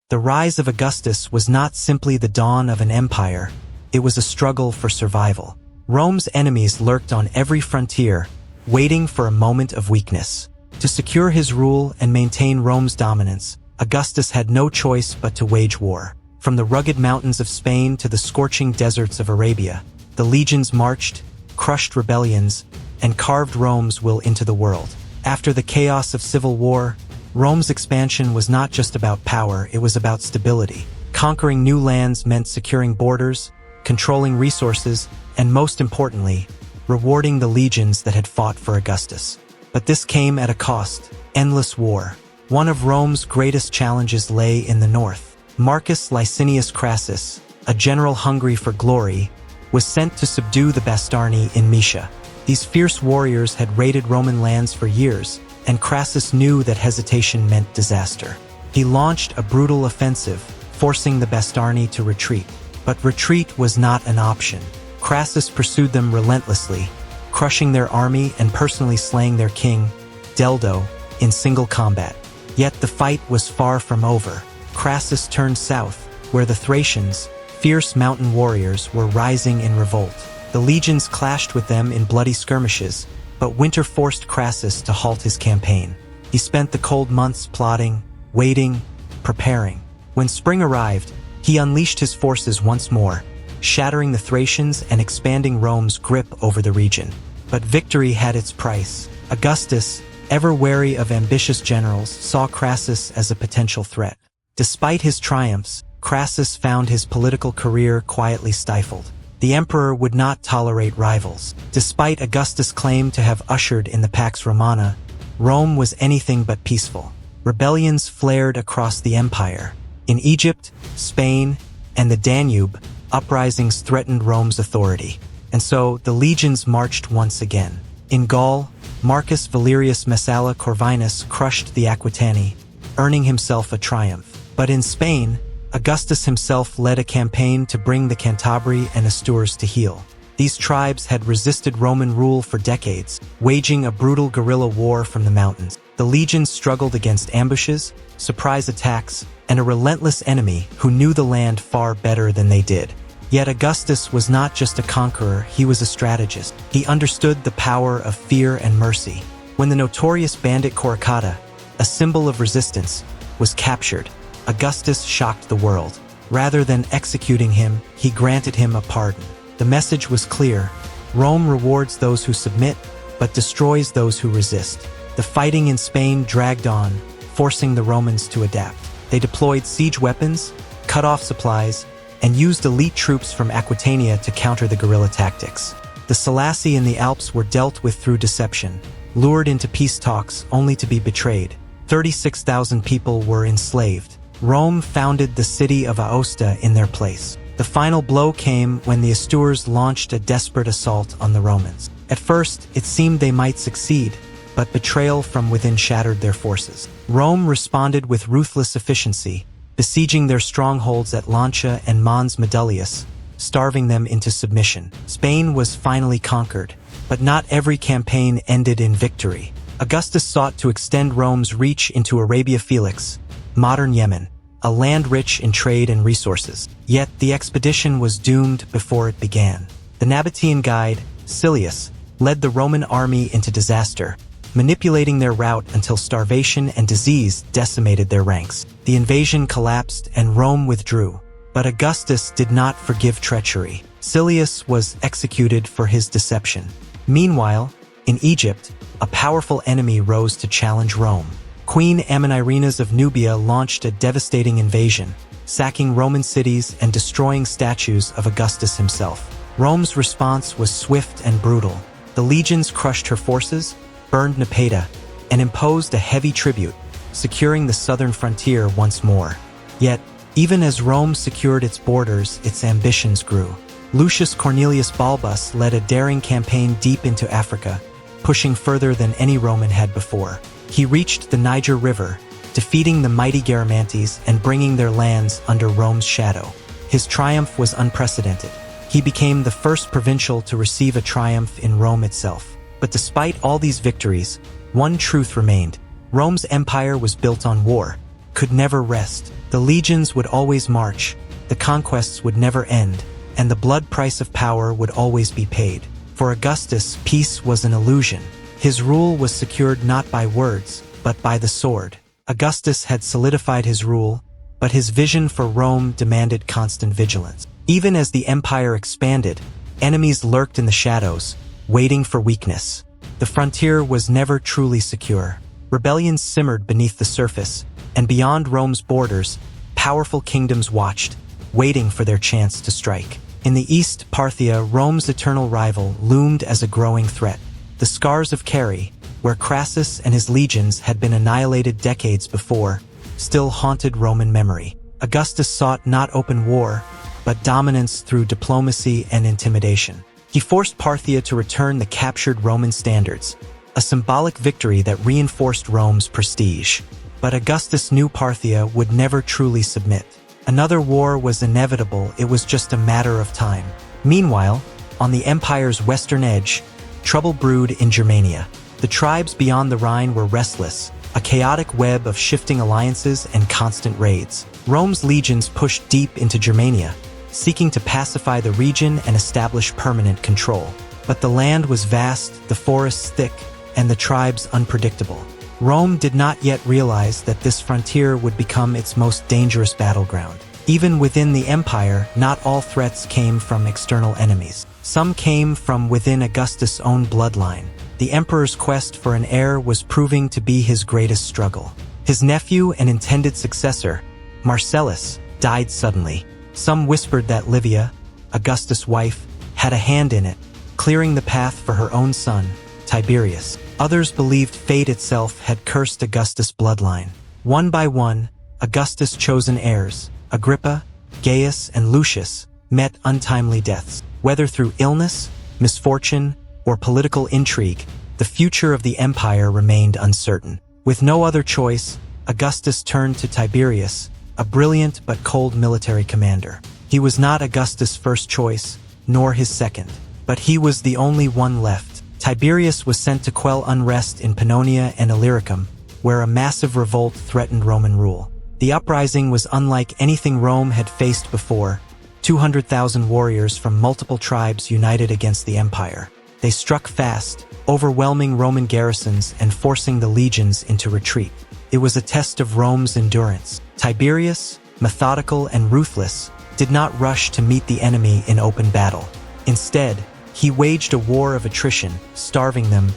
The rise of Augustus was not simply the dawn of an empire, it was a struggle for survival. Rome's enemies lurked on every frontier, waiting for a moment of weakness. To secure his rule and maintain Rome's dominance, Augustus had no choice but to wage war. From the rugged mountains of Spain to the scorching deserts of Arabia, the legions marched, crushed rebellions, and carved Rome's will into the world. After the chaos of civil war, Rome's expansion was not just about power, it was about stability. Conquering new lands meant securing borders, controlling resources, and most importantly, rewarding the legions that had fought for Augustus. But this came at a cost: endless war. One of Rome's greatest challenges lay in the north. Marcus Licinius Crassus, a general hungry for glory, was sent to subdue the Bastarnae in Moesia. These fierce warriors had raided Roman lands for years, and Crassus knew that hesitation meant disaster. He launched a brutal offensive, forcing the Bastarnae to retreat. But retreat was not an option. Crassus pursued them relentlessly, crushing their army and personally slaying their king, Deldo, in single combat. Yet the fight was far from over. Crassus turned south, where the Thracians, fierce mountain warriors, were rising in revolt. The legions clashed with them in bloody skirmishes, but winter forced Crassus to halt his campaign. He spent the cold months plotting, waiting, preparing. When spring arrived, he unleashed his forces once more, shattering the Thracians and expanding Rome's grip over the region. But victory had its price. Augustus, ever wary of ambitious generals, saw Crassus as a potential threat. Despite his triumphs, Crassus found his political career quietly stifled. The emperor would not tolerate rivals. Despite Augustus' claim to have ushered in the Pax Romana, Rome was anything but peaceful. Rebellions flared across the empire. In Egypt, Spain, and the Danube, uprisings threatened Rome's authority. And so the legions marched once again. In Gaul, Marcus Valerius Messala Corvinus crushed the Aquitani, earning himself a triumph. But in Spain, Augustus himself led a campaign to bring the Cantabri and Astures to heel. These tribes had resisted Roman rule for decades, waging a brutal guerrilla war from the mountains. The legions struggled against ambushes, surprise attacks, and a relentless enemy who knew the land far better than they did. Yet Augustus was not just a conqueror, he was a strategist. He understood the power of fear and mercy. When the notorious bandit Coracata, a symbol of resistance, was captured, Augustus shocked the world. Rather than executing him, he granted him a pardon. The message was clear: Rome rewards those who submit, but destroys those who resist. The fighting in Spain dragged on, forcing the Romans to adapt. They deployed siege weapons, cut off supplies, and used elite troops from Aquitania to counter the guerrilla tactics. The Selasi in the Alps were dealt with through deception, lured into peace talks only to be betrayed. 36,000 people were enslaved. Rome founded the city of Aosta in their place. The final blow came when the Astures launched a desperate assault on the Romans. At first, it seemed they might succeed, but betrayal from within shattered their forces. Rome responded with ruthless efficiency, besieging their strongholds at Lancia and Mons Medulius, starving them into submission. Spain was finally conquered, but not every campaign ended in victory. Augustus sought to extend Rome's reach into Arabia Felix, modern Yemen, a land rich in trade and resources. Yet the expedition was doomed before it began. The Nabatean guide, Silius, led the Roman army into disaster, manipulating their route until starvation and disease decimated their ranks. The invasion collapsed and Rome withdrew. But Augustus did not forgive treachery. Silius was executed for his deception. Meanwhile, in Egypt, a powerful enemy rose to challenge Rome. Queen Amanirenas of Nubia launched a devastating invasion, sacking Roman cities and destroying statues of Augustus himself. Rome's response was swift and brutal. The legions crushed her forces, burned Napata, and imposed a heavy tribute, securing the southern frontier once more. Yet, even as Rome secured its borders, its ambitions grew. Lucius Cornelius Balbus led a daring campaign deep into Africa, pushing further than any Roman had before. He reached the Niger River, defeating the mighty Garamantes and bringing their lands under Rome's shadow. His triumph was unprecedented. He became the first provincial to receive a triumph in Rome itself. But despite all these victories, one truth remained: Rome's empire was built on war, could never rest. The legions would always march, the conquests would never end, and the blood price of power would always be paid. For Augustus, peace was an illusion. His rule was secured not by words, but by the sword. Augustus had solidified his rule, but his vision for Rome demanded constant vigilance. Even as the empire expanded, enemies lurked in the shadows, waiting for weakness. The frontier was never truly secure. Rebellions simmered beneath the surface, and beyond Rome's borders, powerful kingdoms watched, waiting for their chance to strike. In the east, Parthia, Rome's eternal rival, loomed as a growing threat. The scars of Carrhae, where Crassus and his legions had been annihilated decades before, still haunted Roman memory. Augustus sought not open war, but dominance through diplomacy and intimidation. He forced Parthia to return the captured Roman standards, a symbolic victory that reinforced Rome's prestige. But Augustus knew Parthia would never truly submit. Another war was inevitable, it was just a matter of time. Meanwhile, on the empire's western edge, trouble brewed in Germania. The tribes beyond the Rhine were restless, a chaotic web of shifting alliances and constant raids. Rome's legions pushed deep into Germania, seeking to pacify the region and establish permanent control. But the land was vast, the forests thick, and the tribes unpredictable. Rome did not yet realize that this frontier would become its most dangerous battleground. Even within the empire, not all threats came from external enemies. Some came from within Augustus' own bloodline. The emperor's quest for an heir was proving to be his greatest struggle. His nephew and intended successor, Marcellus, died suddenly. Some whispered that Livia, Augustus' wife, had a hand in it, clearing the path for her own son, Tiberius. Others believed fate itself had cursed Augustus' bloodline. One by one, Augustus' chosen heirs, Agrippa, Gaius, and Lucius, met untimely deaths. Whether through illness, misfortune, or political intrigue, the future of the empire remained uncertain. With no other choice, Augustus turned to Tiberius, a brilliant but cold military commander. He was not Augustus' first choice, nor his second, but he was the only one left. Tiberius was sent to quell unrest in Pannonia and Illyricum, where a massive revolt threatened Roman rule. The uprising was unlike anything Rome had faced before. 200,000 warriors from multiple tribes united against the empire. They struck fast, overwhelming Roman garrisons and forcing the legions into retreat. It was a test of Rome's endurance. Tiberius, methodical and ruthless, did not rush to meet the enemy in open battle. Instead, he waged a war of attrition, starving them,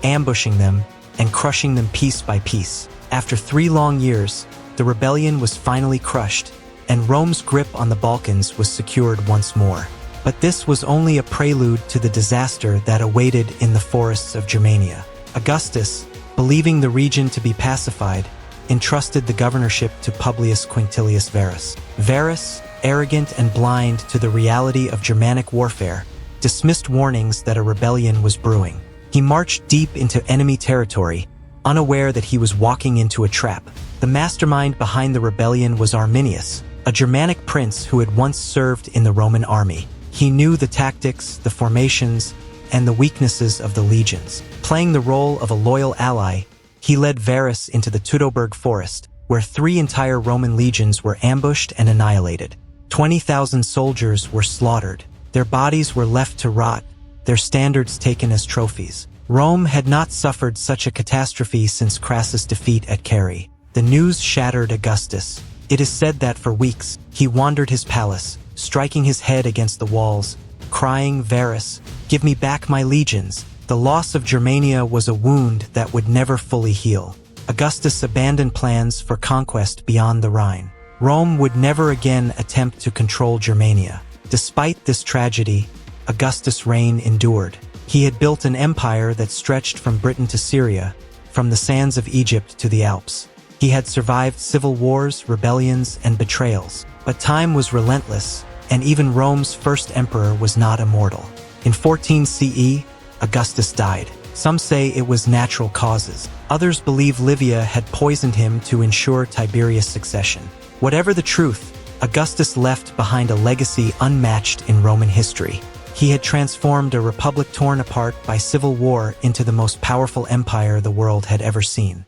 ambushing them, and crushing them piece by piece. After 3 long years, the rebellion was finally crushed, and Rome's grip on the Balkans was secured once more. But this was only a prelude to the disaster that awaited in the forests of Germania. Augustus, believing the region to be pacified, entrusted the governorship to Publius Quinctilius Varus. Varus, arrogant and blind to the reality of Germanic warfare, dismissed warnings that a rebellion was brewing. He marched deep into enemy territory, unaware that he was walking into a trap. The mastermind behind the rebellion was Arminius, a Germanic prince who had once served in the Roman army. He knew the tactics, the formations, and the weaknesses of the legions. Playing the role of a loyal ally, he led Varus into the Teutoburg forest, where 3 entire Roman legions were ambushed and annihilated. 20,000 soldiers were slaughtered. Their bodies were left to rot, their standards taken as trophies. Rome had not suffered such a catastrophe since Crassus' defeat at Carrhae. The news shattered Augustus. It is said that for weeks, he wandered his palace, striking his head against the walls, crying, "Varus, give me back my legions." The loss of Germania was a wound that would never fully heal. Augustus abandoned plans for conquest beyond the Rhine. Rome would never again attempt to control Germania. Despite this tragedy, Augustus' reign endured. He had built an empire that stretched from Britain to Syria, from the sands of Egypt to the Alps. He had survived civil wars, rebellions, and betrayals. But time was relentless, and even Rome's first emperor was not immortal. In 14 CE, Augustus died. Some say it was natural causes. Others believe Livia had poisoned him to ensure Tiberius' succession. Whatever the truth, Augustus left behind a legacy unmatched in Roman history. He had transformed a republic torn apart by civil war into the most powerful empire the world had ever seen.